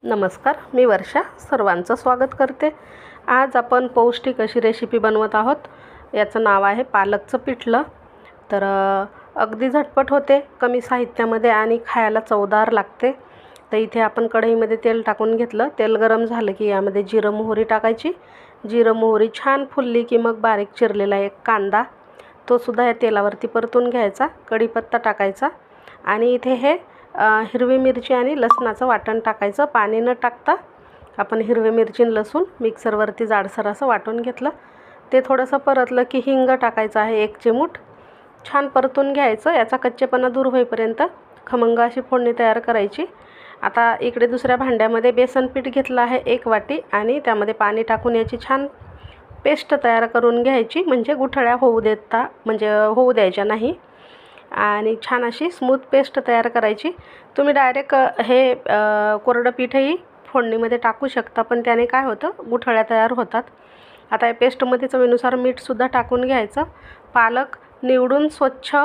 नमस्कार, मी वर्षा सर्वांचं स्वागत करते। आज आपण पौष्टिक अशी रेसिपी बनवत आहोत। याचं नाव आहे पालकचं पिठलं। तर अगदी झटपट होते, कमी साहित्यामध्ये आणि खायला चवदार लागते। तर इथे आपण कढईमध्ये तेल टाकून घेतलं। तेल गरम झालं की यामध्ये जिरं मोहरी टाकायची। जिरं मोहरी छान फुलली की मग बारीक चिरलेला एक कांदा तो सुद्धा या तेलावरती परतून घ्यायचा। कढीपत्ता टाकायचा आणि इथे हे हिरवी मिरची आणि लसणाचं वाटण टाकायचं। पाणी न टाकता आपण हिरवी मिरची आणि लसूण मिक्सरवरती जाडसर असं वाटून घेतलं। ते थोडंसं परतलं की हिंग टाकायचं आहे 1 चिमूट। छान परतून घ्यायचं। याचा कच्चेपणा दूर होईपर्यंत खमंग अशी फोडणी तयार करायची। आता इकडे दुसऱ्या भांड्यामध्ये बेसन पीठ घेतलं आहे 1 वाटी आणि त्यामध्ये पाणी टाकून याची छान पेस्ट तयार करून घ्यायची। म्हणजे गुठळ्या होऊ द्यायच्या नाही आणि छान अशी स्मूथ पेस्ट तयार करायची। तुम्ही डायरेक्ट हे कोरडं पीठही फोडणीमध्ये टाकू शकता, पण त्याने काय होतं गुठळ्या तयार होतात। आता या पेस्टमध्ये चवीनुसार मीठ सुद्धा टाकून घ्यायचं। पालक निवडून स्वच्छ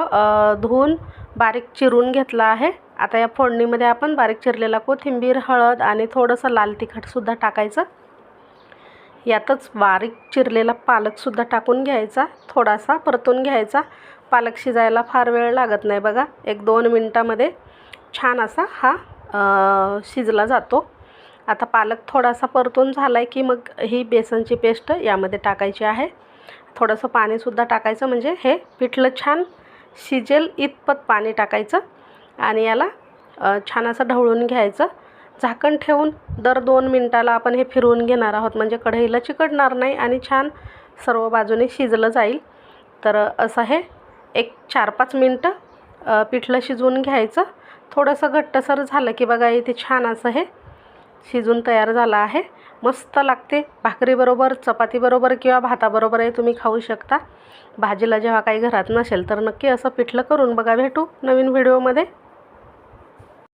धुवून बारीक चिरून घेतला आहे। आता या फोडणीमध्ये आपण बारीक चिरलेला कोथिंबीर, हळद आणि थोडंसं लाल तिखट सुद्धा टाकायचं। यातच बारीक चिरलेला पालक सुद्धा टाकून घ्यायचा। थोडासा परतून घ्यायचा। पालक शिजायला फार वेळ लागत नाही बघा, 1-2 मिनिटांमध्ये छान असा हा शिजला जातो। आता पालक थोडासा परतून झालाय की मग ही बेसनची पेस्ट यामध्ये टाकायची आहे। थोडंसं पाणी सुद्धा टाकायचं, म्हणजे हे पिठलं छान शिजेल इतपत पाणी टाकायचं आणि याला छान असं ढवळून घ्यायचं। झाकण ठेवून दर 2 मिनिटाला आपण हे फिरवून घेणार आहोत, म्हणजे कढईला चिकटणार नाही आणि छान सर्व बाजूने शिजलं जाईल। तर असं हे एक 4-5 मिनटं पिठलं शिजवून घ्यायचं। थोडंसं घट्टसर झालं की बघा इथे छान असं हे शिजून तयार झालं आहे। मस्त लागते। भाकरीबरोबर, चपातीबरोबर किंवा भाताबरोबरही तुम्ही खाऊ शकता। भाजीला जेव्हा काही घरात नसेल तर नक्की असं पिठलं करून बघा। भेटू नवीन व्हिडिओमध्ये।